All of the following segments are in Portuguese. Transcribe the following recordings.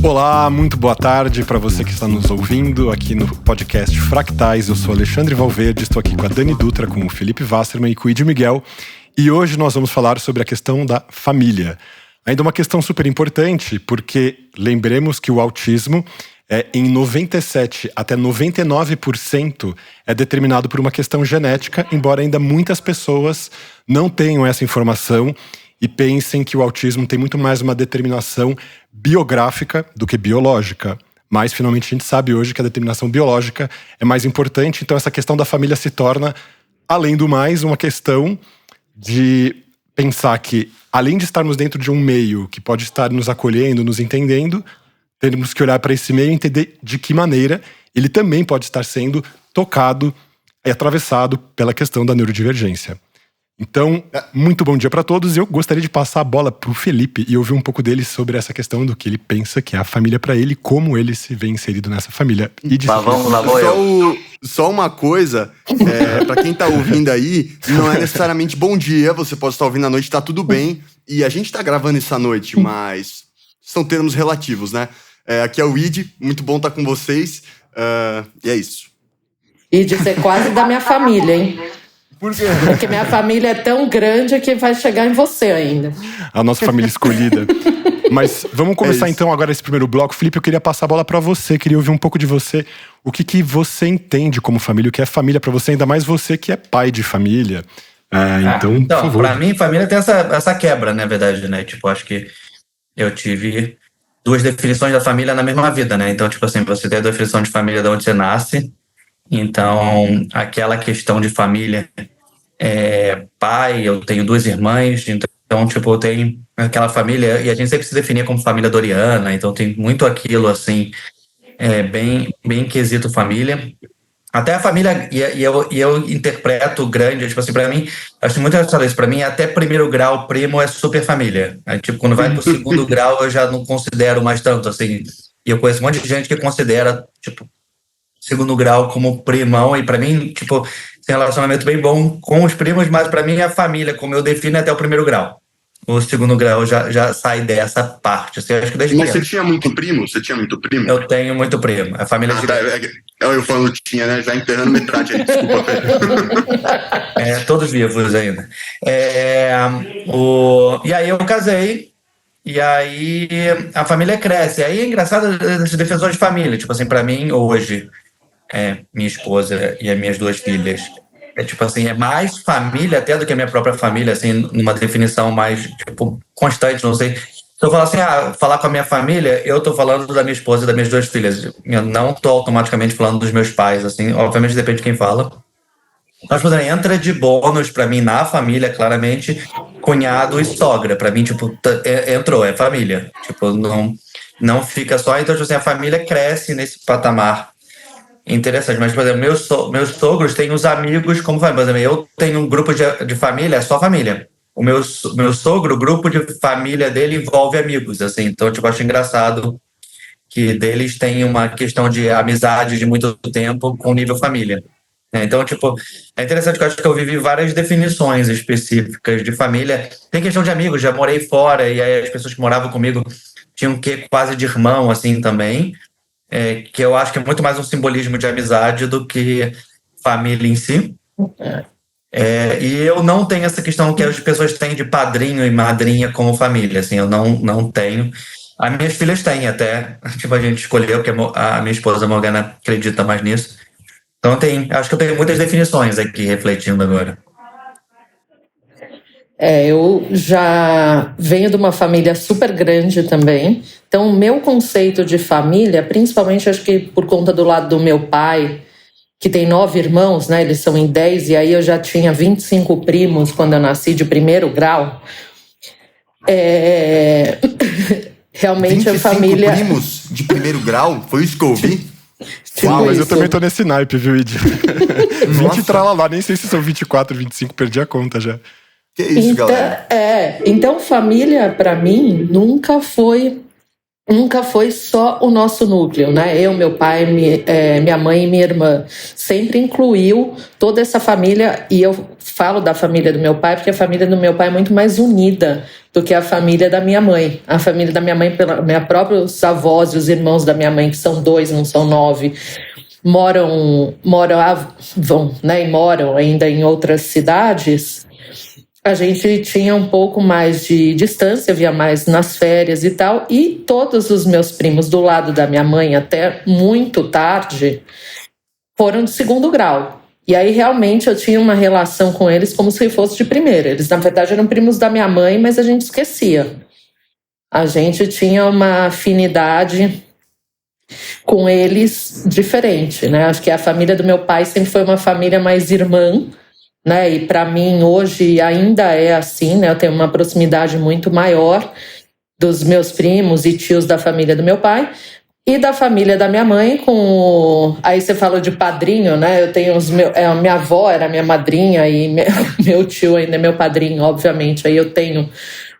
Olá, muito boa tarde para você que está nos ouvindo aqui no podcast Fractais. Eu sou Alexandre Valverde, estou aqui com a Dani Dutra, com o Felipe Wasserman e com o Ide Miguel. E hoje nós vamos falar sobre a questão da família. Ainda uma questão super importante, porque lembremos que o autismo em 97 até 99% é determinado por uma questão genética, embora ainda muitas pessoas não tenham essa informação e pensem que o autismo tem muito mais uma determinação biográfica do que biológica. Mas, finalmente, a gente sabe hoje que a determinação biológica é mais importante. Então, essa questão da família se torna, além do mais, uma questão de pensar que, além de estarmos dentro de um meio que pode estar nos acolhendo, nos entendendo, temos que olhar para esse meio e entender de que maneira ele também pode estar sendo tocado e atravessado pela questão da neurodivergência. Então, muito bom dia para todos. Eu gostaria de passar a bola para o Felipe e ouvir um pouco dele sobre essa questão do que ele pensa que é a família para ele, como ele se vê inserido nessa família. Só uma coisa, para quem tá ouvindo aí, não é necessariamente bom dia, você pode estar ouvindo à noite, tá tudo bem. E a gente tá gravando isso à noite, mas são termos relativos, né? Aqui é o Ide, muito bom estar com vocês. E é isso. Ide, você é quase da minha família, hein? Por quê? Porque minha família é tão grande que vai chegar em você ainda. A nossa família escolhida. Mas vamos começar então agora esse primeiro bloco. Felipe, eu queria passar a bola para você, queria ouvir um pouco de você. O que você entende como família, o que é família para você, ainda mais você que é pai de família. Então, por favor. Pra mim, família tem essa quebra, na verdade, né? Tipo, acho que eu tive duas definições da família na mesma vida, né? Então, tipo assim, você tem a definição de família de onde você nasce. Então, aquela questão de família, pai, eu tenho duas irmãs, então, tipo, eu tenho aquela família, e a gente sempre se definia como família doriana, então tem muito aquilo, assim, bem quesito família. Até a família, e eu interpreto grande, tipo assim, pra mim, acho muito engraçado isso, pra mim, até primeiro grau, primo é super família. Aí, tipo, quando vai pro segundo grau, eu já não considero mais tanto, assim, e eu conheço um monte de gente que considera, tipo, segundo grau como primão, e pra mim, tipo, tem um relacionamento bem bom com os primos, mas pra mim a família, como eu defino, é até o primeiro grau. O segundo grau já sai dessa parte. Assim, acho que desde Mas você tinha muito primo? Eu tenho muito primo. A família eu falando tinha, né? Já enterrando metade aí, desculpa. Todos vivos ainda. E aí eu casei, e aí a família cresce. E aí é engraçado esses defensores de família. Tipo assim, pra mim, hoje, minha esposa e as minhas duas filhas, tipo assim, é mais família até do que a minha própria família, assim, numa definição mais, tipo, constante, não sei. Se eu falar assim, falar com a minha família, eu tô falando da minha esposa e das minhas duas filhas. Eu não tô automaticamente falando dos meus pais, assim, obviamente depende de quem fala. Mas, por exemplo, entra de bônus pra mim na família, claramente, cunhado e sogra. Pra mim, tipo, entrou, é família. Tipo, não fica só. Então, tipo assim, a família cresce nesse patamar interessante. Mas, por exemplo, meus sogros têm os amigos como família. Por exemplo, eu tenho um grupo de família, é só família. O meu sogro, o grupo de família dele envolve amigos, assim. Então, tipo, acho engraçado que deles tem uma questão de amizade de muito tempo com nível família. Então, tipo, é interessante que eu acho que eu vivi várias definições específicas de família. Tem questão de amigos, já morei fora, e aí as pessoas que moravam comigo tinham um quê quase de irmão, assim, também, que eu acho que é muito mais um simbolismo de amizade do que família em si. E eu não tenho essa questão que as pessoas têm de padrinho e madrinha como família, assim, eu não tenho. As minhas filhas têm até, tipo, a gente escolheu, porque a minha esposa Morgana acredita mais nisso. Então acho que eu tenho muitas definições aqui, refletindo agora. Eu já venho de uma família super grande também. Então, o meu conceito de família, principalmente acho que por conta do lado do meu pai, que tem 9 irmãos, né? Eles são em 10, e aí eu já tinha 25 primos quando eu nasci de primeiro grau. Realmente a família... 25 primos de primeiro grau? Foi isso que eu ouvi? Uau, mas eu também tô nesse naipe, viu, Id? 20 tralalá, nem sei se são 24, 25, perdi a conta já. Que isso, galera? Então família pra mim nunca foi nunca foi só o nosso núcleo, né? Eu, meu pai, minha mãe e minha irmã. Sempre incluiu toda essa família, e eu falo da família do meu pai porque a família do meu pai é muito mais unida do que a família da minha mãe. A família da minha mãe, minha próprios avós e os irmãos da minha mãe, que são 2, não são 9, moram ainda em outras cidades. A gente tinha um pouco mais de distância, via mais nas férias e tal, e todos os meus primos do lado da minha mãe, até muito tarde, foram de segundo grau. E aí, realmente, eu tinha uma relação com eles como se fosse de primeira. Eles, na verdade, eram primos da minha mãe, mas a gente esquecia. A gente tinha uma afinidade com eles diferente, né? Acho que a família do meu pai sempre foi uma família mais irmã, né? E para mim hoje ainda é assim, né? Eu tenho uma proximidade muito maior dos meus primos e tios da família do meu pai e da família da minha mãe. Aí você falou de padrinho, né? Eu tenho minha avó era minha madrinha e meu tio ainda é meu padrinho, obviamente. Aí eu tenho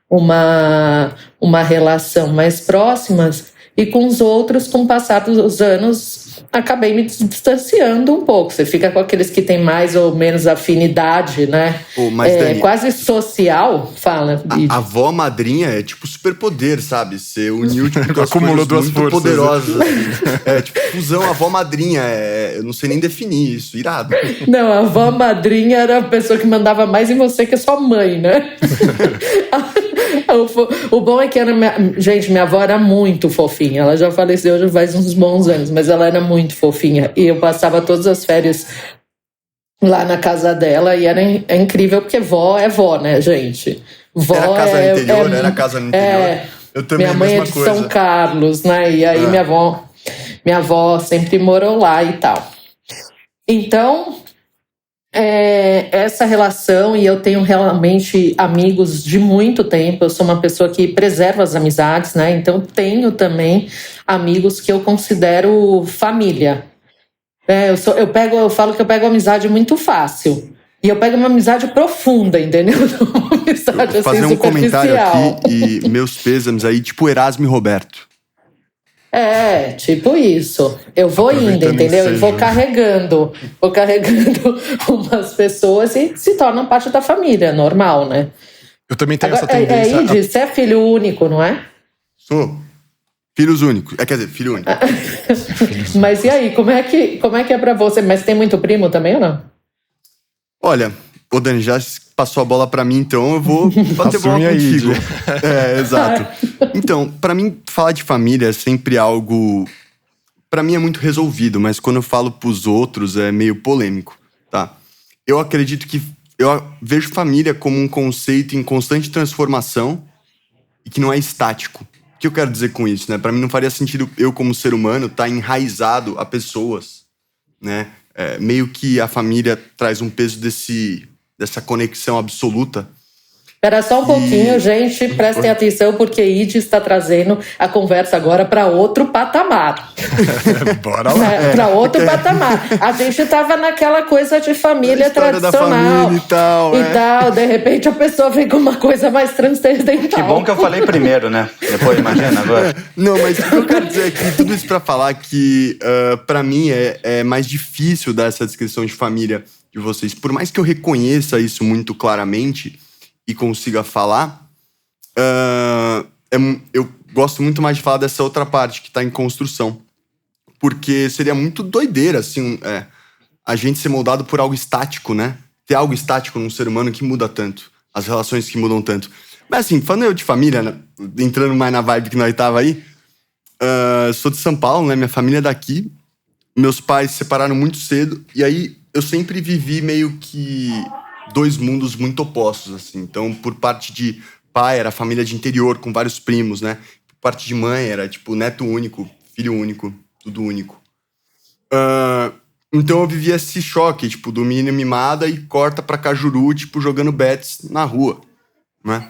uma relação mais próxima. E com os outros, com o passar dos anos, acabei me distanciando um pouco. Você fica com aqueles que têm mais ou menos afinidade, né? Mas, Dani, quase social, fala. A avó madrinha é tipo superpoder, sabe? Você uniu tipo, acumulou duas muito forças poderosas. Tipo fusão, avó madrinha. Eu não sei nem definir isso, irado. Não, a avó madrinha era a pessoa que mandava mais em você que a sua mãe, né? O bom é que gente, minha avó era muito fofinha. Ela já faleceu já faz uns bons anos, mas ela era muito fofinha. E eu passava todas as férias lá na casa dela e era incrível, porque vó é vó, né, gente? Vó era casa no interior, era casa no interior. Eu também, minha mãe é de coisa. São Carlos, né? E aí minha avó sempre morou lá e tal. Então, essa relação, e eu tenho realmente amigos de muito tempo. Eu sou uma pessoa que preserva as amizades, né? Então tenho também amigos que eu considero família. Eu falo que eu pego amizade muito fácil. E eu pego uma amizade profunda, entendeu? Uma amizade Vou fazer assim, um comentário superficial. aqui e meus pêsames aí, tipo Erasmo e Roberto. Tipo isso. Eu vou indo, entendeu? E vou carregando umas pessoas e se tornam parte da família, normal, né? Eu também tenho essa tendência. Idi, você é filho único, não é? Sou. Filhos únicos. Quer dizer, filho único. Mas e aí, como é que é pra você? Mas tem muito primo também ou não? Olha, o Dani já passou a bola pra mim, então eu vou bater bola contigo. Exato. Então, pra mim, falar de família é sempre algo... Pra mim é muito resolvido, mas quando eu falo pros outros é meio polêmico, tá? Eu acredito que... Eu vejo família como um conceito em constante transformação e que não é estático. O que eu quero dizer com isso, né? Pra mim não faria sentido eu, como ser humano, estar enraizado a pessoas, né? Meio que a família traz um peso dessa conexão absoluta. Espera só um pouquinho, gente, prestem atenção, porque Idi está trazendo a conversa agora para outro patamar. Bora lá. Para outro patamar. A gente estava naquela coisa de família tradicional. Da família e tal. De repente a pessoa vem com uma coisa mais transcendental. Que bom que eu falei primeiro, né? Depois, imagina agora. Não, mas o que eu quero dizer aqui, tudo isso para falar que, para mim, é mais difícil dar essa descrição de família de vocês. Por mais que eu reconheça isso muito claramente e consiga falar, eu gosto muito mais de falar dessa outra parte que tá em construção. Porque seria muito doideira, assim, a gente ser moldado por algo estático, né? Ter algo estático num ser humano que muda tanto. As relações que mudam tanto. Mas assim, falando eu de família, né? Entrando mais na vibe que nós tava aí, sou de São Paulo, né? Minha família é daqui. Meus pais se separaram muito cedo. E aí, eu sempre vivi meio que... dois mundos muito opostos, assim. Então, por parte de pai, era família de interior, com vários primos, né? Por parte de mãe, era, tipo, neto único, filho único, tudo único. Então, eu vivia esse choque, tipo, do menino mimada e corta pra Cajuru, tipo, jogando bets na rua, né?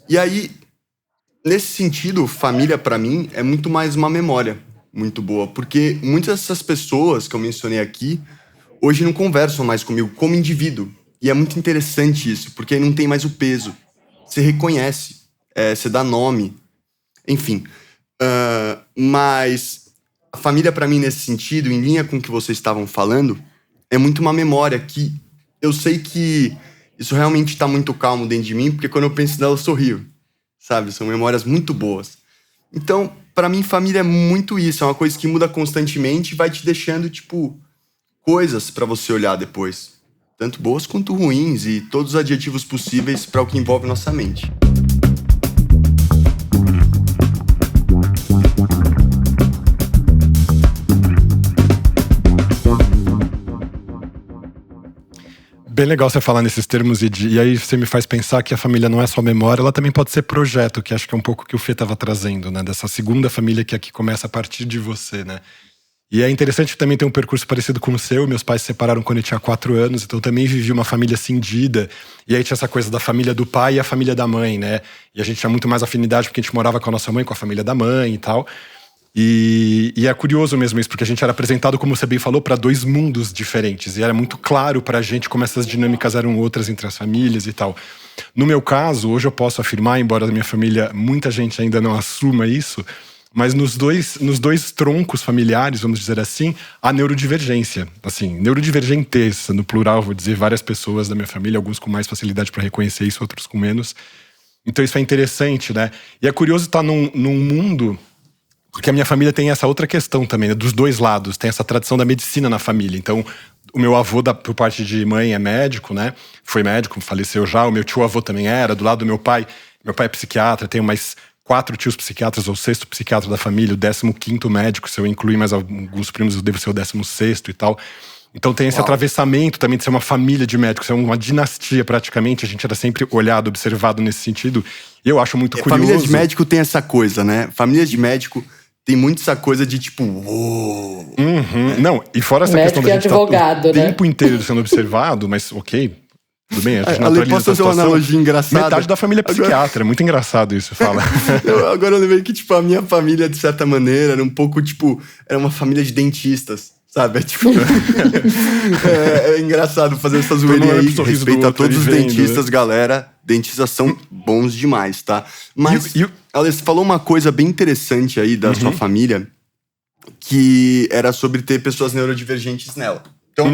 E aí, nesse sentido, família, pra mim, é muito mais uma memória muito boa. Porque muitas dessas pessoas que eu mencionei aqui, hoje não conversam mais comigo como indivíduo. E é muito interessante isso, porque aí não tem mais o peso. Você reconhece, você dá nome. Enfim, Mas a família, pra mim, nesse sentido, em linha com o que vocês estavam falando, é muito uma memória que eu sei que isso realmente tá muito calmo dentro de mim, porque quando eu penso nela eu sorrio, sabe? São memórias muito boas. Então, pra mim, família é muito isso, é uma coisa que muda constantemente e vai te deixando, tipo, coisas pra você olhar depois. Tanto boas quanto ruins e todos os adjetivos possíveis pra o que envolve nossa mente. Bem legal você falar nesses termos e aí você me faz pensar que a família não é só memória, ela também pode ser projeto, que acho que é um pouco o que o Fê estava trazendo, né? Dessa segunda família que aqui começa a partir de você, né? E é interessante também ter um percurso parecido com o seu. Meus pais se separaram quando eu tinha 4 anos, então eu também vivi uma família cindida. E aí tinha essa coisa da família do pai e a família da mãe, né? E a gente tinha muito mais afinidade porque a gente morava com a nossa mãe, com a família da mãe e tal. E é curioso mesmo isso, porque a gente era apresentado, como você bem falou, para 2 mundos diferentes. E era muito claro pra gente como essas dinâmicas eram outras entre as famílias e tal. No meu caso, hoje eu posso afirmar, embora da minha família muita gente ainda não assuma isso, mas nos dois troncos familiares, vamos dizer assim, há neurodivergência. Assim, neurodivergentes, no plural, vou dizer, várias pessoas da minha família, alguns com mais facilidade para reconhecer isso, outros com menos. Então isso é interessante, né? E é curioso estar num mundo... Porque a minha família tem essa outra questão também, né? Dos 2 lados. Tem essa tradição da medicina na família. Então, o meu avô, por parte de mãe, é médico, né? Foi médico, faleceu já. O meu tio-avô também era. Do lado do meu pai é psiquiatra. Tenho mais 4 tios psiquiatras, ou 6º psiquiatra da família. O 15º médico, se eu incluir mais alguns primos, eu devo ser o 16º e tal. Então tem esse atravessamento também de ser uma família de médicos. É uma dinastia praticamente. A gente era sempre olhado, observado nesse sentido. E eu acho muito curioso. Família de médico tem essa coisa, né? Família de médico... Tem muito essa coisa de tipo, uou. Não, e fora essa médico questão da gente advogado, o tempo inteiro sendo observado, mas ok, tudo bem, a gente Ale, posso fazer uma analogia engraçada? Metade da família é psiquiatra, é muito engraçado isso, fala. Agora eu lembrei que, tipo, a minha família, de certa maneira, era um pouco, tipo, era uma família de dentistas. Sabe? É tipo. é engraçado fazer essa zoeirinha aí. Respeito a todos os dentistas, galera. Dentistas são bons demais, tá? Mas, Alex, falou uma coisa bem interessante aí da sua família, que era sobre ter pessoas neurodivergentes nela. Então,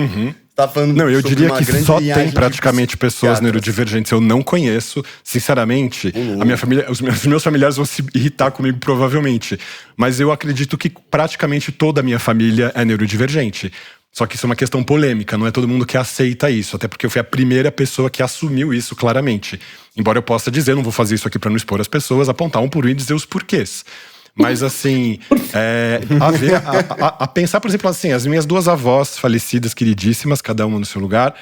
tá falando. Não, eu diria que só tem de praticamente pessoas neurodivergentes. Eu não conheço, sinceramente. A minha família, os meus familiares vão se irritar comigo, provavelmente. Mas eu acredito que praticamente toda a minha família é neurodivergente. Só que isso é uma questão polêmica, não é todo mundo que aceita isso. Até porque eu fui a primeira pessoa que assumiu isso claramente. Embora eu possa dizer, não vou fazer isso aqui pra não expor as pessoas, apontar um por um e dizer os porquês. Mas assim, a pensar, por exemplo, assim, as minhas 2 avós falecidas, queridíssimas, cada uma no seu lugar.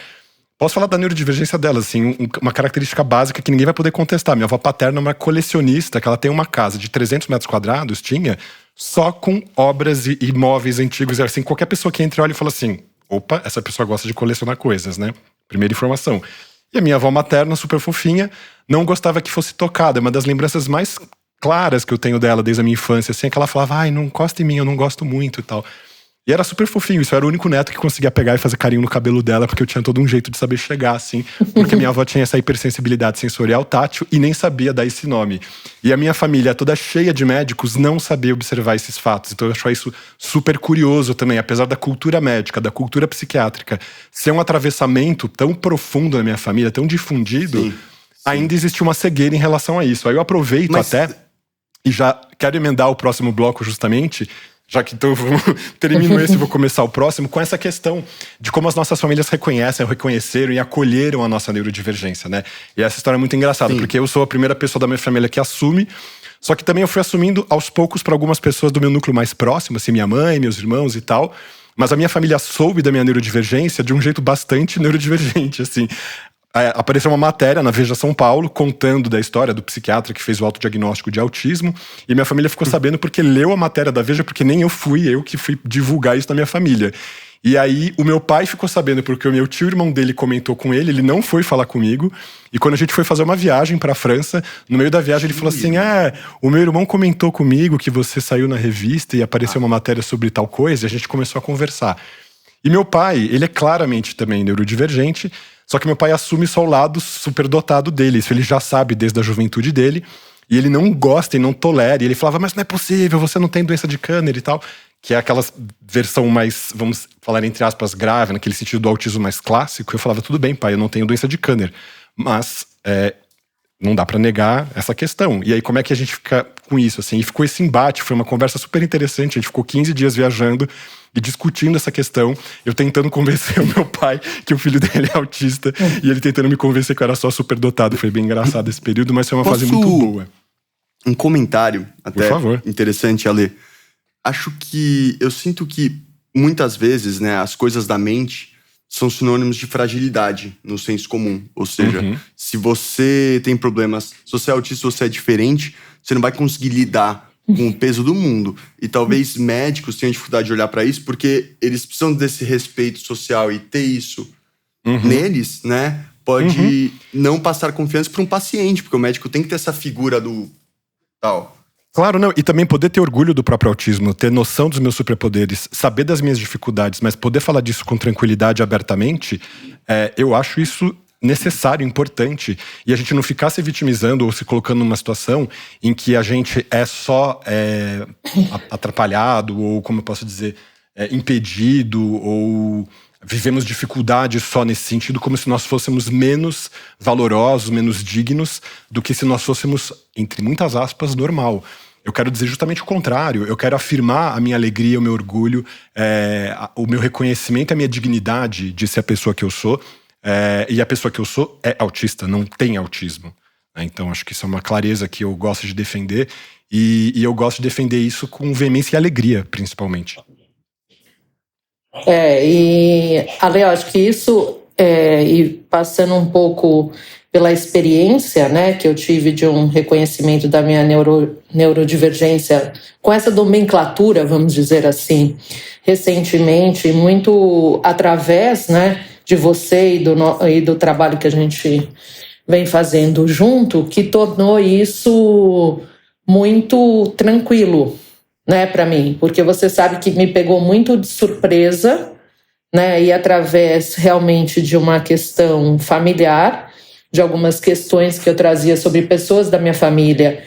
Posso falar da neurodivergência delas, assim, uma característica básica que ninguém vai poder contestar. Minha avó paterna é uma colecionista, que ela tem uma casa de 300 metros quadrados, só com obras e móveis antigos. Assim, qualquer pessoa que entre olha e fala assim, opa, essa pessoa gosta de colecionar coisas, né? Primeira informação. E a minha avó materna, super fofinha, não gostava que fosse tocada. É uma das lembranças mais claras que eu tenho dela desde a minha infância, assim, é que ela falava, ai, não encosta em mim, eu não gosto muito e tal. E era super fofinho, isso, eu era o único neto que conseguia pegar e fazer carinho no cabelo dela, porque eu tinha todo um jeito de saber chegar, assim, porque minha avó tinha essa hipersensibilidade sensorial tátil e nem sabia dar esse nome. E a minha família, toda cheia de médicos, não sabia observar esses fatos. Então eu acho isso super curioso também, apesar da cultura médica, da cultura psiquiátrica, ser um atravessamento tão profundo na minha família, tão difundido, sim. Ainda existe uma cegueira em relação a isso. Aí eu aproveito e já quero emendar o próximo bloco justamente, já que então eu termino esse e vou começar o próximo, com essa questão de como as nossas famílias reconheceram e acolheram a nossa neurodivergência, né? E essa história é muito engraçada, porque eu sou a primeira pessoa da minha família que assume, só que também eu fui assumindo aos poucos para algumas pessoas do meu núcleo mais próximo, assim, minha mãe, meus irmãos e tal, mas a minha família soube da minha neurodivergência de um jeito bastante neurodivergente, assim. Apareceu uma matéria na Veja São Paulo contando da história do psiquiatra que fez o autodiagnóstico de autismo, e minha família ficou sabendo porque leu a matéria da Veja, porque nem eu que fui divulgar isso na minha família. E aí o meu pai ficou sabendo porque o meu tio, irmão dele, comentou com ele não foi falar comigo, e quando a gente foi fazer uma viagem pra França, no meio da viagem ele falou assim, o meu irmão comentou comigo que você saiu na revista e apareceu uma matéria sobre tal coisa, e a gente começou a conversar. E meu pai, ele é claramente também neurodivergente, só que meu pai assume só o lado superdotado dele. Isso ele já sabe desde a juventude dele. e ele não gosta e não tolera. E ele falava, mas não é possível, você não tem doença de Kanner e tal. Que é aquela versão mais, vamos falar entre aspas, grave, naquele sentido do autismo mais clássico. Eu falava, tudo bem, pai, eu não tenho doença de Kanner. Mas não dá pra negar essa questão. E aí, como é que a gente fica com isso, assim? E ficou esse embate, foi uma conversa super interessante. A gente ficou 15 dias viajando e discutindo essa questão. Eu tentando convencer o meu pai que o filho dele é autista. E ele tentando me convencer que eu era só superdotado. Foi bem engraçado esse período, mas foi uma fase muito boa. Um comentário até Por favor. interessante, Ale. Eu sinto que muitas vezes, né, as coisas da mente são sinônimos de fragilidade no senso comum. Ou seja, se você tem problemas, se você é autista, se você é diferente, você não vai conseguir lidar com o peso do mundo. E talvez médicos tenham dificuldade de olhar para isso porque eles precisam desse respeito social, e ter isso neles, né, pode não passar confiança para um paciente, porque o médico tem que ter essa figura do tal. Claro, não. E também poder ter orgulho do próprio autismo, ter noção dos meus superpoderes, saber das minhas dificuldades, mas poder falar disso com tranquilidade, abertamente, eu acho isso necessário, importante. E a gente não ficar se vitimizando ou se colocando numa situação em que a gente é só atrapalhado, ou, como eu posso dizer, impedido, ou vivemos dificuldades só nesse sentido, como se nós fôssemos menos valorosos, menos dignos do que se nós fôssemos, entre muitas aspas, normal. Eu quero dizer justamente o contrário. Eu quero afirmar a minha alegria, o meu orgulho, o meu reconhecimento, a minha dignidade de ser a pessoa que eu sou. E a pessoa que eu sou é autista, não tem autismo. Então acho que isso é uma clareza que eu gosto de defender. E eu gosto de defender isso com veemência e alegria, principalmente. E Ale, eu acho que isso, e passando um pouco pela experiência, né, que eu tive de um reconhecimento da minha neurodivergência, com essa nomenclatura, vamos dizer assim, recentemente, muito através, né, de você e do trabalho que a gente vem fazendo junto, que tornou isso muito tranquilo, né, para mim, porque você sabe que me pegou muito de surpresa, né, e através realmente de uma questão familiar, de algumas questões que eu trazia sobre pessoas da minha família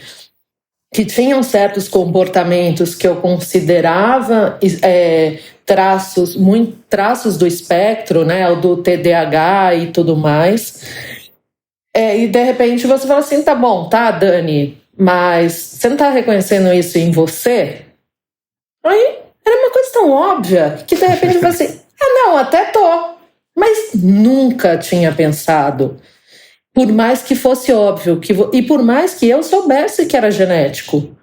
que tinham certos comportamentos que eu considerava traços do espectro, né, do TDAH e tudo mais. E de repente você fala assim, tá bom, tá, Dani, mas você não tá reconhecendo isso em você? Aí era uma coisa tão óbvia que de repente eu falei assim, não, até tô, mas nunca tinha pensado, por mais que fosse óbvio, e por mais que eu soubesse que era genético,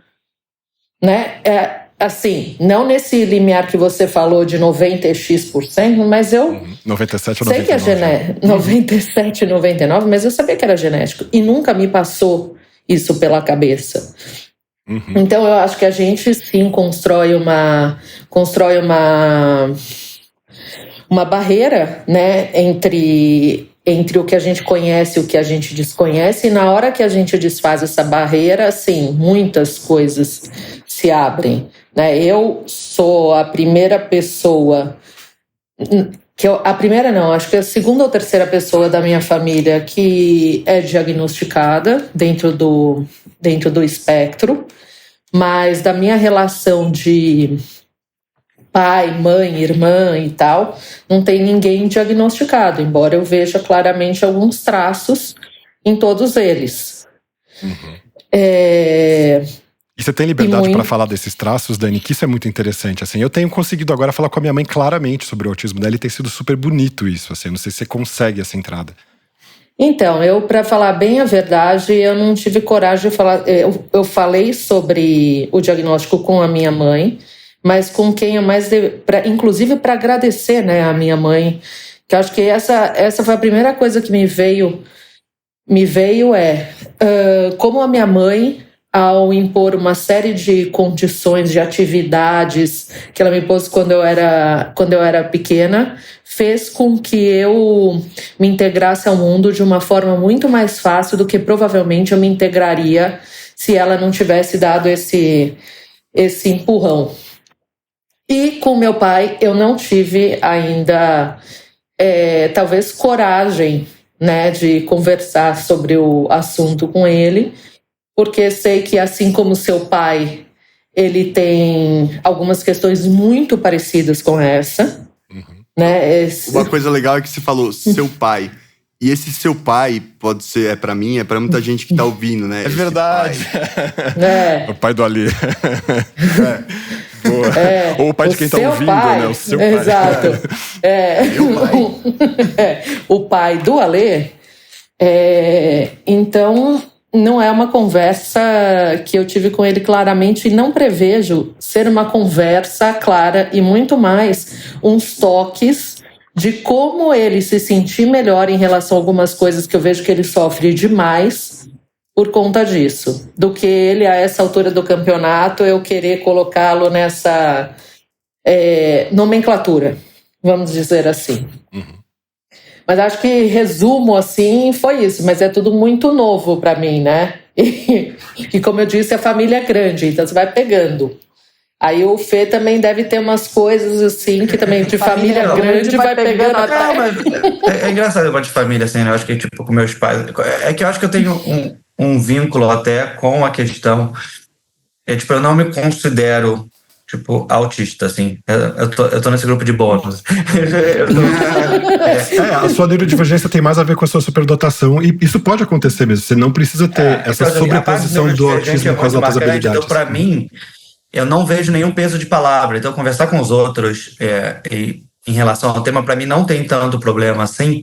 né? Assim, não nesse limiar que você falou de 90x%, mas eu 97 sei que é genético, 97, 99, mas eu sabia que era genético e nunca me passou isso pela cabeça. Então eu acho que a gente sim constrói uma barreira, né, entre o que a gente conhece e o que a gente desconhece, e na hora que a gente desfaz essa barreira, assim, muitas coisas se abrem, né? Eu sou a primeira pessoa acho que é a segunda ou terceira pessoa da minha família que é diagnosticada dentro do espectro, mas da minha relação de pai, mãe, irmã e tal, não tem ninguém diagnosticado, embora eu veja claramente alguns traços em todos eles. E você tem liberdade para falar desses traços, Dani? Que isso é muito interessante. Assim, eu tenho conseguido agora falar com a minha mãe claramente sobre o autismo dela e tem sido super bonito isso. Assim, não sei se você consegue essa entrada. Então, para falar bem a verdade, eu não tive coragem de falar. Eu falei sobre o diagnóstico com a minha mãe, mas com quem eu mais inclusive para agradecer, né, a minha mãe, que eu acho que essa foi a primeira coisa que me veio como a minha mãe, ao impor uma série de condições, de atividades que ela me pôs quando eu era pequena, fez com que eu me integrasse ao mundo de uma forma muito mais fácil do que provavelmente eu me integraria se ela não tivesse dado esse empurrão. E com meu pai eu não tive ainda, talvez, coragem, né, de conversar sobre o assunto com ele, porque sei que, assim como seu pai, ele tem algumas questões muito parecidas com essa. Né? Uma coisa legal é que você falou seu pai. E esse seu pai pode ser, pra mim, é pra muita gente que tá ouvindo, né? É verdade. O pai do Ali. Boa. Ou o pai de quem tá ouvindo, pai, né? O seu pai. Exato. Meu pai. O pai do Alê. Então, não é uma conversa que eu tive com ele claramente e não prevejo ser uma conversa clara e muito mais uns toques de como ele se sentir melhor em relação a algumas coisas que eu vejo que ele sofre demais por conta disso, do que ele, a essa altura do campeonato, eu querer colocá-lo nessa nomenclatura, vamos dizer assim. Mas acho que, resumo, assim, foi isso. Mas é tudo muito novo para mim, né? E como eu disse, a família é grande, então você vai pegando. Aí o Fê também deve ter umas coisas, assim, que também de família grande vai pegando até... Mas é engraçado eu gosto de família, assim, né? Eu acho que, tipo, com meus pais... É que eu acho que eu tenho um vínculo até com a questão... tipo, eu não me considero... tipo, autista, assim. Eu tô nesse grupo de bônus. A sua neurodivergência tem mais a ver com a sua superdotação, e isso pode acontecer mesmo. Você não precisa ter essa sobreposição do autismo com as outras habilidades. Então, pra mim, eu não vejo nenhum peso de palavra. Então, conversar com os outros em relação ao tema, pra mim, não tem tanto problema assim,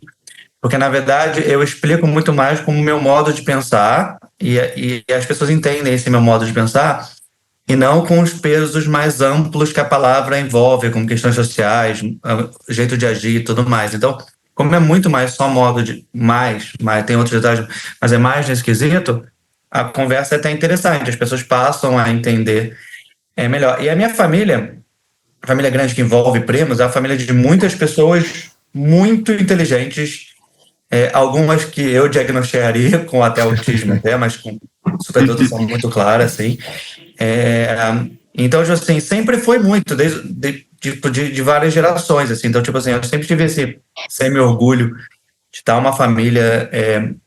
porque, na verdade, eu explico muito mais como o meu modo de pensar, e as pessoas entendem esse meu modo de pensar, e não com os pesos mais amplos que a palavra envolve, como questões sociais, jeito de agir e tudo mais. Então, como é muito mais só modo de... mais tem outros detalhes, mas é mais nesse quesito, a conversa é até interessante, as pessoas passam a entender melhor. E a minha família, a família grande que envolve primos, é a família de muitas pessoas muito inteligentes, algumas que eu diagnosticaria com até autismo, mas com superdotação muito clara, assim. Então, assim, sempre foi muito, de várias gerações, assim. Então, tipo assim, eu sempre tive esse semi-orgulho de estar uma família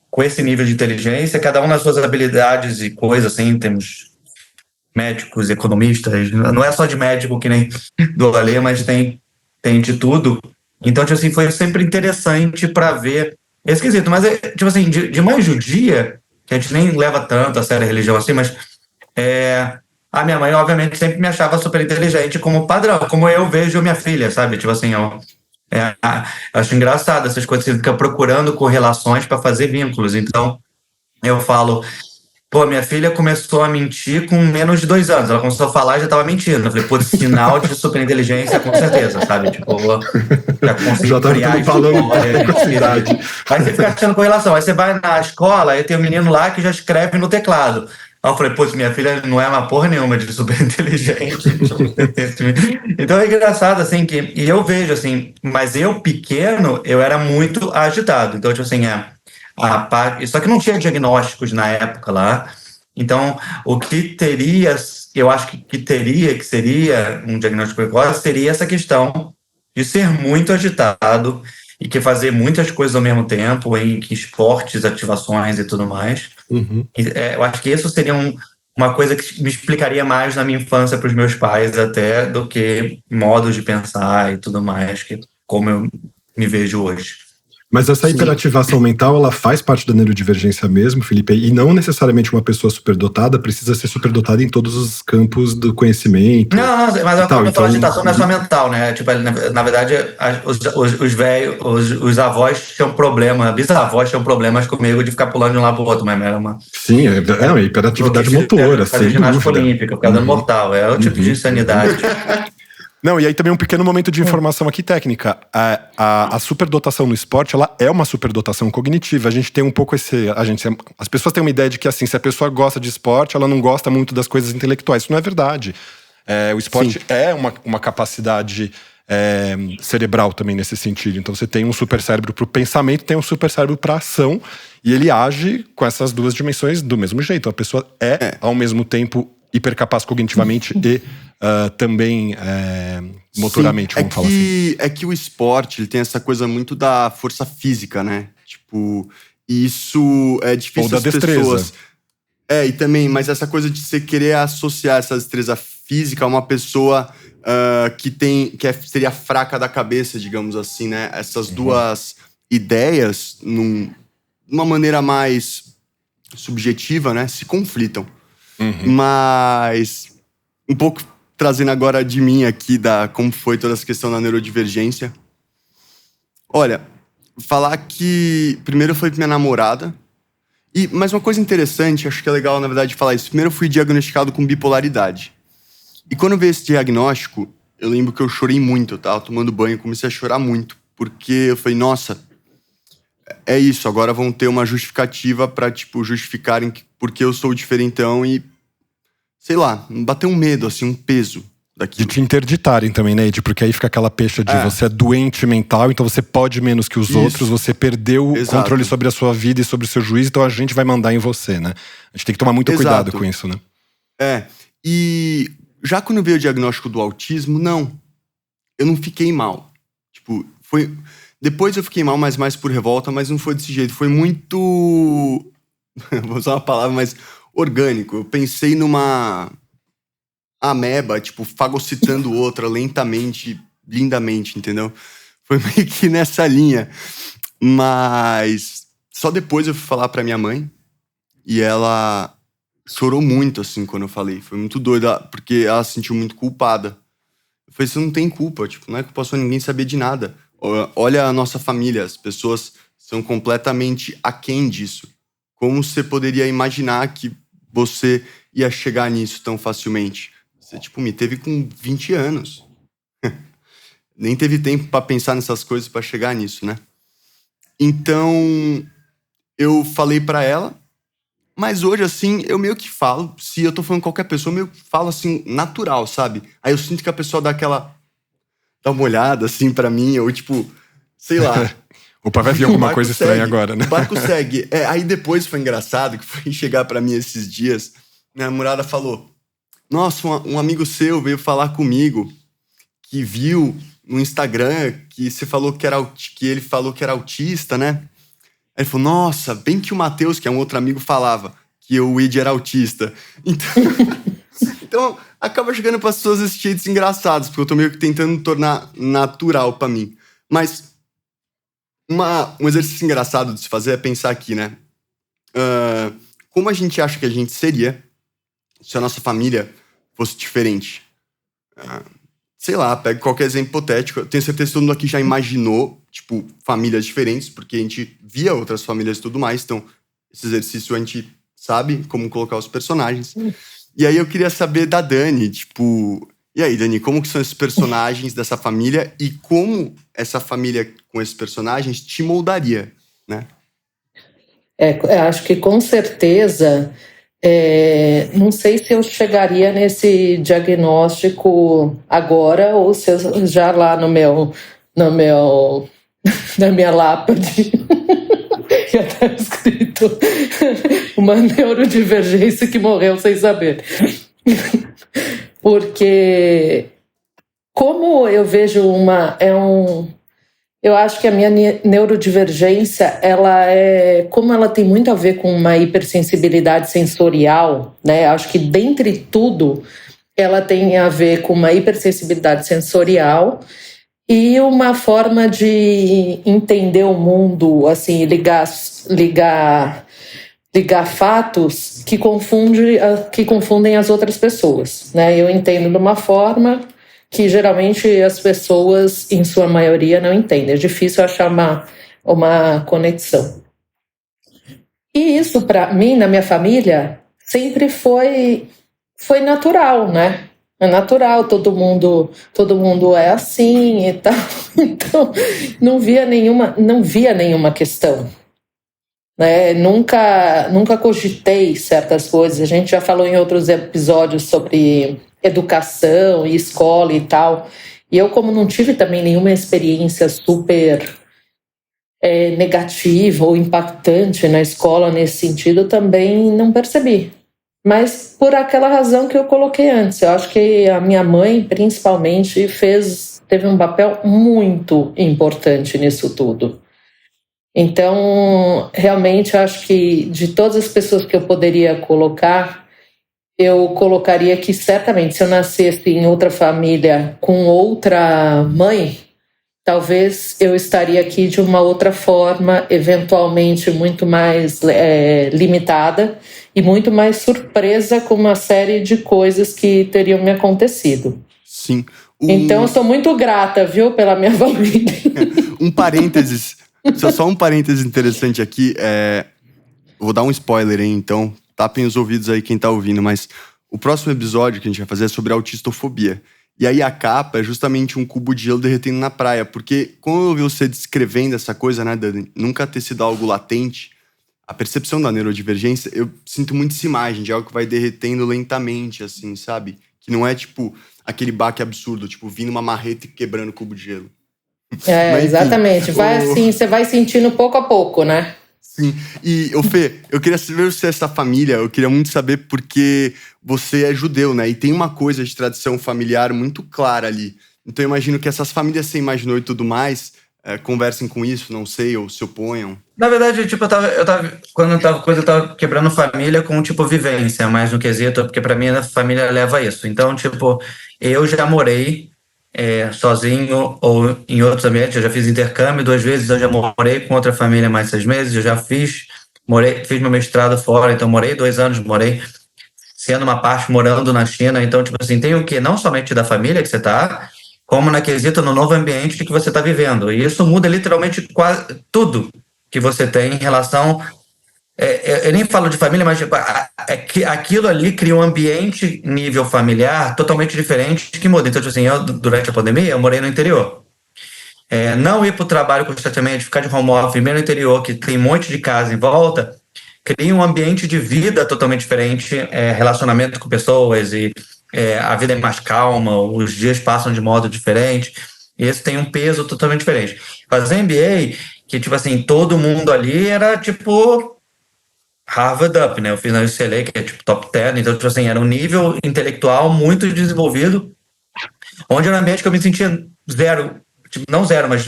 com esse nível de inteligência, cada um nas suas habilidades e coisas, assim, temos médicos, economistas, não é só de médico que nem do Alê, mas tem de tudo. Então, tipo assim, foi sempre interessante para ver esse quesito. Mas, tipo assim, de mãe judia, que a gente nem leva tanto a sério a religião assim, mas a minha mãe, obviamente, sempre me achava super inteligente como padrão, como eu vejo minha filha, sabe? Tipo assim, eu acho engraçado essas coisas, você fica procurando correlações para fazer vínculos. Então, eu falo, pô, minha filha começou a mentir com menos de 2 anos, ela começou a falar e já estava mentindo. Eu falei, pô, sinal de super inteligência, com certeza, sabe? Tipo, já consegui criar história. Aí você fica achando correlação, aí você vai na escola, aí tem um menino lá que já escreve no teclado. Aí eu falei, pô, minha filha não é uma porra nenhuma de super inteligente. Então é engraçado, assim, e eu vejo, assim, mas eu, pequeno, eu era muito agitado. Então, tipo assim, só que não tinha diagnósticos na época lá. Então, o que teria, eu acho que seria um diagnóstico precoce, seria essa questão de ser muito agitado e que fazer muitas coisas ao mesmo tempo, em esportes, ativações e tudo mais. Eu acho que isso seria uma coisa que me explicaria mais na minha infância para os meus pais até do que modos de pensar e tudo mais, que como eu me vejo hoje. Mas essa hiperativação mental, ela faz parte da neurodivergência mesmo, Felipe? E não necessariamente uma pessoa superdotada precisa ser superdotada em todos os campos do conhecimento. Não, mas quando eu falo agitação não é só mental, né? Tipo, na verdade, os velhos, os avós tinham problema, bisavós tinham problemas comigo de ficar pulando de um lado pro outro, mas era uma... Sim, é uma hiperatividade motora, sem ginástica olímpica, ficar dando mortal, é o tipo de insanidade. Não, e aí também um pequeno momento de informação aqui técnica. A superdotação no esporte, ela é uma superdotação cognitiva. A gente tem um pouco as pessoas têm uma ideia de que, assim, se a pessoa gosta de esporte, ela não gosta muito das coisas intelectuais. Isso não é verdade. O esporte é uma capacidade cerebral também nesse sentido. Então você tem um super cérebro para o pensamento, tem um super cérebro para a ação, e ele age com essas duas dimensões do mesmo jeito. A pessoa ao mesmo tempo, hipercapaz cognitivamente e também motoramente, vamos falar assim. É que o esporte, ele tem essa coisa muito da força física, né? Tipo, isso é difícil ou da destreza. Pessoas... E também, mas essa coisa de você querer associar essa destreza física a uma pessoa seria fraca da cabeça, digamos assim, né? Essas duas ideias, numa maneira mais subjetiva, né? Se conflitam. Mas, um pouco trazendo agora de mim aqui, como foi toda essa questão da neurodivergência. Olha, falar que primeiro eu falei pra minha namorada, mas uma coisa interessante, acho que é legal, na verdade, falar isso. Primeiro eu fui diagnosticado com bipolaridade. E quando eu vi esse diagnóstico, eu lembro que eu chorei muito. Eu tava tomando banho, comecei a chorar muito. Porque eu falei, nossa, é isso. Agora vão ter uma justificativa pra, justificarem porque eu sou diferentão e, sei lá, bateu um medo, assim, um peso daquilo. De te interditarem também, né, Ed? Porque aí fica aquela pecha de você é doente mental, então você pode menos que os outros, você perdeu o controle sobre a sua vida e sobre o seu juízo, então a gente vai mandar em você, né? A gente tem que tomar muito cuidado com isso, né? E já quando veio o diagnóstico do autismo, eu não fiquei mal. Depois eu fiquei mal, mas mais por revolta, mas não foi desse jeito. Foi muito, vou usar uma palavra mais orgânico. Eu pensei numa ameba, fagocitando outra lentamente, lindamente, entendeu? Foi meio que nessa linha. Mas só depois eu fui falar pra minha mãe e ela chorou muito, assim, quando eu falei. Foi muito doida, porque ela se sentiu muito culpada. Eu falei, você não tem culpa, não é culpa sua ninguém saber de nada. Olha a nossa família, as pessoas são completamente aquém disso. Como você poderia imaginar que você ia chegar nisso tão facilmente? Você, me teve com 20 anos. Nem teve tempo pra pensar nessas coisas pra chegar nisso, né? Então, eu falei pra ela, mas hoje, assim, eu meio que falo, se eu tô falando com qualquer pessoa, eu meio que falo, assim, natural, sabe? Aí eu sinto que a pessoa dá uma olhada, assim, pra mim, ou sei lá. Opa, vai vir alguma coisa estranha agora, né? O barco segue. Aí depois foi engraçado, que foi chegar pra mim esses dias, minha namorada falou, nossa, um amigo seu veio falar comigo, que viu no Instagram que você falou que ele falou que era autista, né? Aí ele falou, nossa, bem que o Matheus, que é um outro amigo, falava que o Ed era autista. Então acaba chegando para as pessoas esses jeitos engraçados, porque eu tô meio que tentando tornar natural para mim. Mas um exercício engraçado de se fazer é pensar aqui, né? Como a gente acha que a gente seria se a nossa família fosse diferente? Sei lá, pega qualquer exemplo hipotético. Eu tenho certeza que todo mundo aqui já imaginou, famílias diferentes, porque a gente via outras famílias e tudo mais. Então, esse exercício a gente sabe como colocar os personagens. E aí eu queria saber da Dani, e aí, Dani, como que são esses personagens dessa família e como essa família com esses personagens te moldaria, né? Acho que com certeza... não sei se eu chegaria nesse diagnóstico agora ou se eu já lá na minha lápide já está escrito uma neurodivergência que morreu sem saber. Porque como eu vejo eu acho que a minha neurodivergência, como ela tem muito a ver com uma hipersensibilidade sensorial, né? Acho que, dentre tudo, ela tem a ver com uma hipersensibilidade sensorial e uma forma de entender o mundo, assim, ligar fatos que confundem as outras pessoas, né? Eu entendo de uma forma que geralmente as pessoas, em sua maioria, não entendem. É difícil achar uma conexão. E isso, para mim, na minha família, sempre foi natural, né? É natural, todo mundo é assim e tal. Então, não via nenhuma questão. Né? Nunca cogitei certas coisas. A gente já falou em outros episódios sobre educação e escola e tal. E eu, como não tive também nenhuma experiência super negativa ou impactante na escola nesse sentido, também não percebi. Mas por aquela razão que eu coloquei antes. Eu acho que a minha mãe, principalmente, teve um papel muito importante nisso tudo. Então, realmente, eu acho que de todas as pessoas que eu poderia colocar, eu colocaria que certamente se eu nascesse em outra família com outra mãe, talvez eu estaria aqui de uma outra forma, eventualmente muito mais limitada e muito mais surpresa com uma série de coisas que teriam me acontecido. Sim. Então eu sou muito grata, viu, pela minha família. Um parênteses, só um parênteses interessante aqui, vou dar um spoiler, hein, então tapem os ouvidos aí quem tá ouvindo, mas o próximo episódio que a gente vai fazer é sobre autistofobia. E aí a capa é justamente um cubo de gelo derretendo na praia, porque quando eu ouvi você descrevendo essa coisa, né, Dani, nunca ter sido algo latente, a percepção da neurodivergência, eu sinto muito essa imagem de algo que vai derretendo lentamente, assim, sabe? Que não é, tipo, aquele baque absurdo, tipo, vindo uma marreta e quebrando o cubo de gelo. Mas, enfim, exatamente. Vai assim, você vai sentindo pouco a pouco, né? Sim. E, Fê, eu queria saber se essa família, eu queria muito saber porque você é judeu, né? E tem uma coisa de tradição familiar muito clara ali. Então eu imagino que essas famílias que você imaginou e tudo mais, conversem com isso, não sei, ou se oponham. Na verdade, tipo, quando eu tava quebrando família com, tipo, vivência, mais no quesito, porque pra mim a família leva a isso. Então, tipo, eu já morei sozinho ou em outros ambientes, eu já fiz intercâmbio 2 vezes, eu já morei com outra família mais 6 meses, eu já fiz meu mestrado fora, então morei 2 anos, sendo uma parte morando na China, então, tipo assim, tem o quê? Não somente da família que você tá, como na quesito no novo ambiente que você está vivendo. E isso muda literalmente quase tudo que você tem em relação... eu nem falo de família, mas tipo, aquilo ali cria um ambiente nível familiar totalmente diferente que muda. Então, tipo assim, durante a pandemia, eu morei no interior. Não ir para o trabalho constantemente, ficar de home office, mesmo no interior, que tem um monte de casa em volta, cria um ambiente de vida totalmente diferente, relacionamento com pessoas e a vida é mais calma, os dias passam de modo diferente, e isso tem um peso totalmente diferente. Fazer MBA, que tipo assim, todo mundo ali era tipo Harvard Up, né? Eu fiz na UCLA, que é tipo top 10, então tipo assim, era um nível intelectual muito desenvolvido, onde era um ambiente que eu me sentia zero, tipo, não zero, mas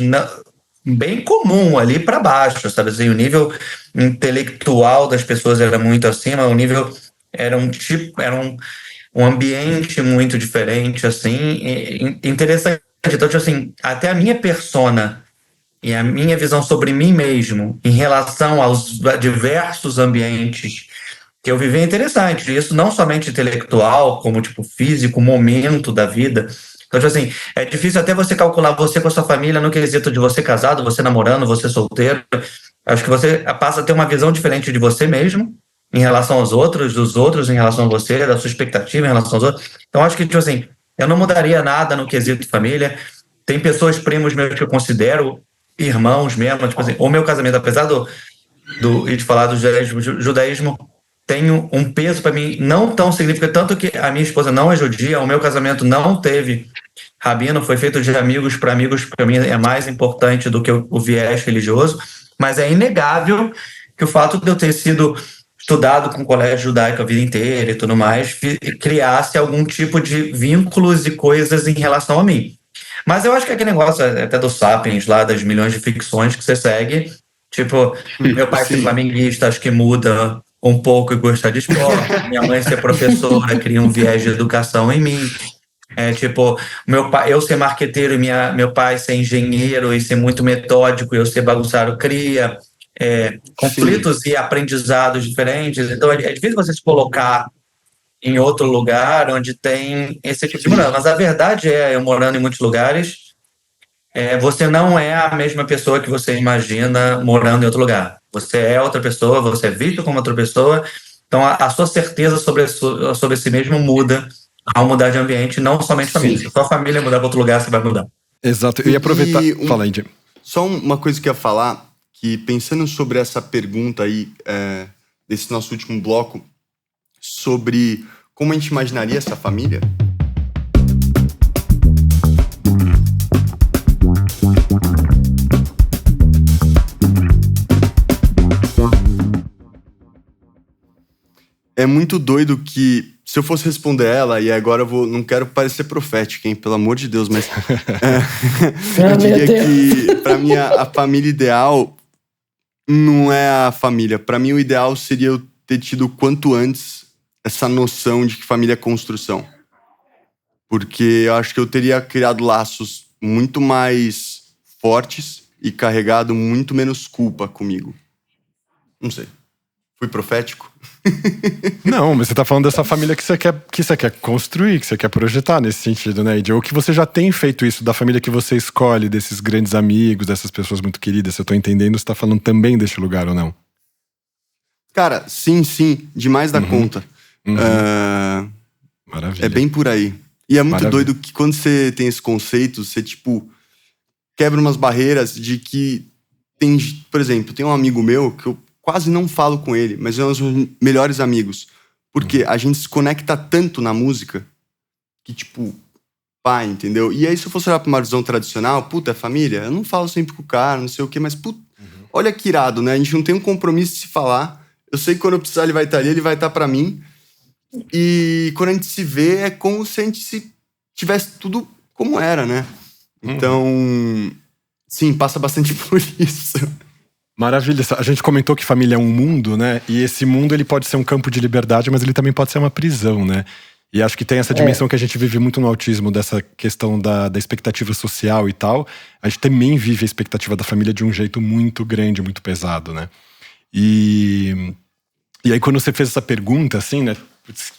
bem comum ali para baixo, sabe assim, o nível intelectual das pessoas era muito acima, o nível era um ambiente muito diferente, assim, interessante. Então, tipo assim, até a minha persona e a minha visão sobre mim mesmo em relação aos diversos ambientes que eu vivi é interessante. Isso não somente intelectual, como tipo físico, momento da vida. Então, tipo assim, é difícil até você calcular você com a sua família no quesito de você casado, você namorando, você solteiro. Acho que você passa a ter uma visão diferente de você mesmo em relação aos outros, dos outros em relação a você, da sua expectativa em relação aos outros. Então, acho que, tipo assim, eu não mudaria nada no quesito de família. Tem pessoas, primos meus, que eu considero irmãos mesmo. Tipo assim, o meu casamento, apesar e de falar do judaísmo, tem um peso para mim não tão significativo, tanto que a minha esposa não é judia, o meu casamento não teve rabino, foi feito de amigos, para mim é mais importante do que o viés religioso, mas é inegável que o fato de eu ter sido estudado com colégio judaico a vida inteira e tudo mais, criasse algum tipo de vínculos e coisas em relação a mim. Mas eu acho que aquele negócio até do Sapiens lá, das milhões de ficções que você segue, tipo, meu pai ser flamenguista, acho que muda um pouco e gostar de esporte, minha mãe ser professora, cria um viés de educação em mim. Tipo, eu ser marqueteiro e meu pai ser engenheiro e ser muito metódico e eu ser bagunçado, cria conflitos e aprendizados diferentes. Então é difícil você se colocar em outro lugar onde tem esse tipo de mudança. Mas a verdade eu morando em muitos lugares, você não é a mesma pessoa que você imagina morando em outro lugar. Você é outra pessoa, você é visto como outra pessoa, então a sua certeza sobre si mesmo muda ao mudar de ambiente, não somente família. Se a sua família mudar para outro lugar, você vai mudar. Exato. Eu ia aproveitar... Fala aí, Jim. Só uma coisa que eu ia falar, que pensando sobre essa pergunta aí, desse nosso último bloco, sobre como a gente imaginaria essa família. É muito doido que, se eu fosse responder ela, e agora não quero parecer profético, hein, pelo amor de Deus, mas eu diria que, pra mim, a família ideal não é a família. Pra mim, o ideal seria eu ter tido quanto antes essa noção de que família é construção. Porque eu acho que eu teria criado laços muito mais fortes e carregado muito menos culpa comigo. Não sei. Fui profético? Não, mas você tá falando dessa família que você quer construir, que você quer projetar nesse sentido, né, Ed? Ou que você já tem feito isso, da família que você escolhe, desses grandes amigos, dessas pessoas muito queridas. Se eu tô entendendo, você tá falando também deste lugar ou não? Cara, sim, demais da conta. Maravilha. É bem por aí. E é muito Maravilha. doido que quando você tem esse conceito, você, tipo, quebra umas barreiras de que tem... Por exemplo, tem um amigo meu que eu quase não falo com ele, mas é um dos meus melhores amigos. Porque a gente se conecta tanto na música que, tipo, pá, entendeu? E aí, se eu fosse olhar pra uma visão tradicional, puta, é família? Eu não falo sempre com o cara, não sei o quê, mas, puta, olha que irado, né? A gente não tem um compromisso de se falar. Eu sei que quando eu precisar ele vai estar ali, ele vai estar pra mim. E quando a gente se vê, é como se a gente tivesse tudo como era, né? Então, sim, passa bastante por isso. Maravilha. A gente comentou que família é um mundo, né? E esse mundo, ele pode ser um campo de liberdade, mas ele também pode ser uma prisão, né? E acho que tem essa dimensão que a gente vive muito no autismo, dessa questão da expectativa social e tal. A gente também vive a expectativa da família de um jeito muito grande, muito pesado, né? E aí, quando você fez essa pergunta, assim, né?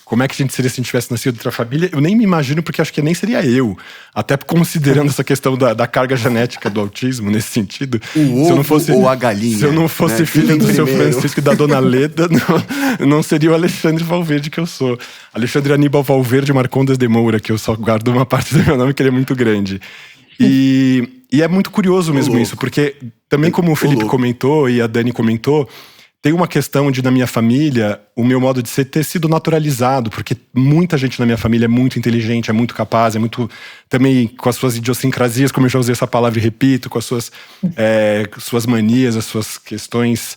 Como é que a gente seria se a gente tivesse nascido em outra família? Eu nem me imagino, porque acho que nem seria eu. Até considerando essa questão da carga genética do autismo, nesse sentido. O ovo ou a galinha. Se eu não fosse, né, filho do seu Francisco e da dona Leda, não seria o Alexandre Valverde que eu sou. Alexandre Aníbal Valverde Marcondes de Moura, que eu só guardo uma parte do meu nome, que ele é muito grande. E é muito curioso mesmo isso, porque também como o Felipe comentou e a Dani comentou, tem uma questão de, na minha família, o meu modo de ser ter sido naturalizado, porque muita gente na minha família é muito inteligente, é muito capaz, é muito também com as suas idiosincrasias, como eu já usei essa palavra e repito, com as suas manias, as suas questões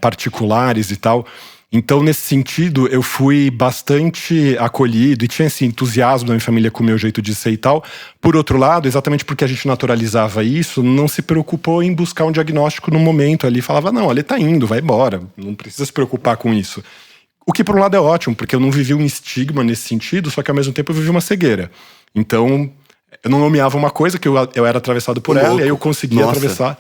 particulares e tal. Então, nesse sentido, eu fui bastante acolhido e tinha esse entusiasmo da minha família com o meu jeito de ser e tal. Por outro lado, exatamente porque a gente naturalizava isso, não se preocupou em buscar um diagnóstico no momento ali. Falava, não, ele tá indo, vai embora, não precisa se preocupar com isso. O que, por um lado, é ótimo, porque eu não vivi um estigma nesse sentido, só que ao mesmo tempo eu vivi uma cegueira. Então, eu não nomeava uma coisa, que eu era atravessado por ela, e aí eu conseguia atravessar.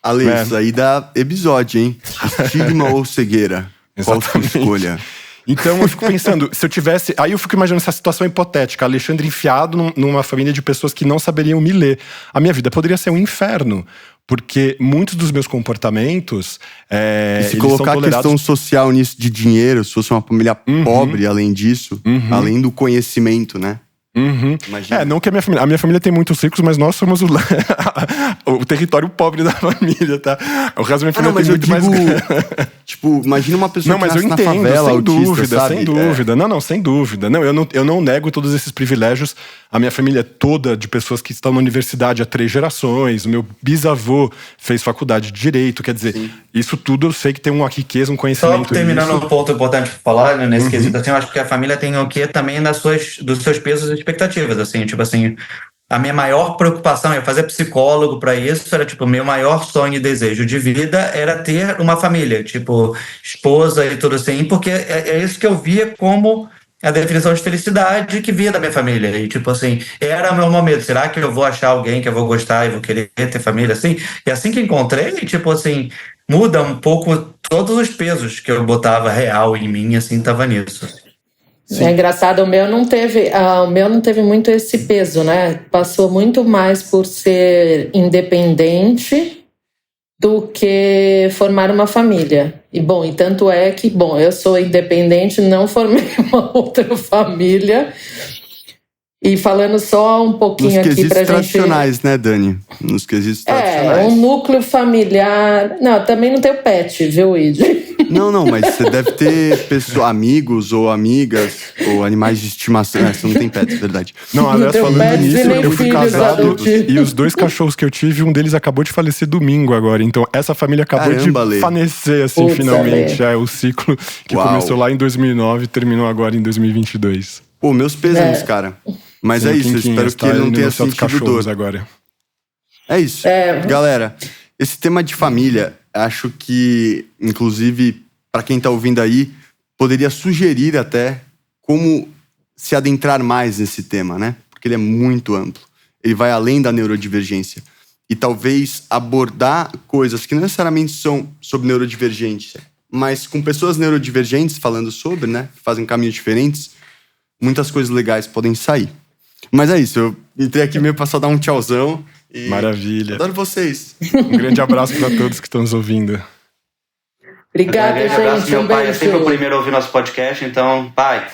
Ale, isso aí dá episódio, hein? Estigma ou cegueira? Qual sua escolha? Então eu fico pensando, se eu tivesse... Aí eu fico imaginando essa situação hipotética. Alexandre enfiado numa família de pessoas que não saberiam me ler. A minha vida poderia ser um inferno. Porque muitos dos meus comportamentos... e se colocar a questão social nisso de dinheiro, se fosse uma família pobre, além disso, além do conhecimento, né? Não que a minha família tem muitos ricos, mas nós somos o território pobre da família, tá? O resto da minha família tem muito mais... Tipo, imagina uma pessoa que nasce na favela, sem autista, dúvida, sabe? sem dúvida. Não, sem dúvida. Não, eu não nego todos esses privilégios. A minha família é toda de pessoas que estão na universidade há 3 gerações. O meu bisavô fez faculdade de Direito. Quer dizer, isso tudo eu sei que tem uma riqueza, um conhecimento. Só terminando um ponto importante pra falar, né, nesse quesito, assim, eu acho que a família tem o quê também dos seus pesos e expectativas, assim, tipo assim... A minha maior preocupação, eu fazer psicólogo para isso, era tipo, meu maior sonho e desejo de vida era ter uma família, tipo, esposa e tudo assim, porque é isso que eu via como a definição de felicidade que via da minha família. E tipo assim, era o meu momento, será que eu vou achar alguém que eu vou gostar e vou querer ter família assim? E assim que encontrei, tipo assim, muda um pouco todos os pesos que eu botava real em mim, assim, tava nisso. Sim. É engraçado, o meu não teve muito esse peso, né? Passou muito mais por ser independente do que formar uma família. E tanto é que, eu sou independente, não formei uma outra família. E falando só um pouquinho aqui pra gente... Nos quesitos tradicionais, né, Dani? Nos quesitos tradicionais. Um núcleo familiar... Não, também não tenho pet, viu, Id? Não, mas você deve ter amigos ou amigas ou animais de estimação. Você não tem pet, é verdade. Não, aliás, falando nisso, eu fui casado e os 2 cachorros que eu tive, um deles acabou de falecer domingo agora. Então, essa família acabou de fanecer, assim, finalmente. O ciclo que começou lá em 2009 e terminou agora em 2022. Pô, meus pêsames, cara. Mas é isso, eu espero que ele não tenha sentido dor. Agora. É isso. Galera, esse tema de família Acho que, inclusive, para quem está ouvindo aí, poderia sugerir até como se adentrar mais nesse tema, né? Porque ele é muito amplo. Ele vai além da neurodivergência. E talvez abordar coisas que não necessariamente são sobre neurodivergência, mas com pessoas neurodivergentes falando sobre, né? Que fazem caminhos diferentes, muitas coisas legais podem sair. Mas é isso, eu entrei aqui meio para só dar um tchauzão. E maravilha. Adoro vocês. Um grande abraço para todos que estão nos ouvindo. Obrigada, gente. Abraço. Meu pai é beijo. sempre o primeiro a ouvir nosso podcast, então, pai,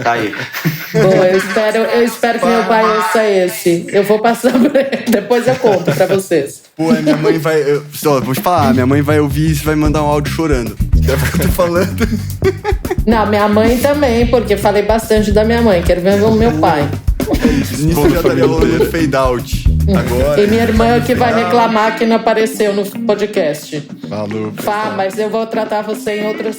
tá aí. Bom, eu espero que meu pai ouça esse. Eu vou passar por ele, depois eu conto pra vocês. Pô, minha mãe vai... vou te falar, minha mãe vai ouvir isso e vai mandar um áudio chorando. É o que eu tô falando. Não, minha mãe também, porque falei bastante da minha mãe. Quero ver o meu pai. Nisso já estaria rolando fade out. Agora. E minha irmã que vai reclamar que não apareceu no podcast. Falou. Pá, mas eu vou tratar você em outros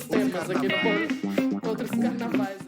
temas aqui no outros carnavais.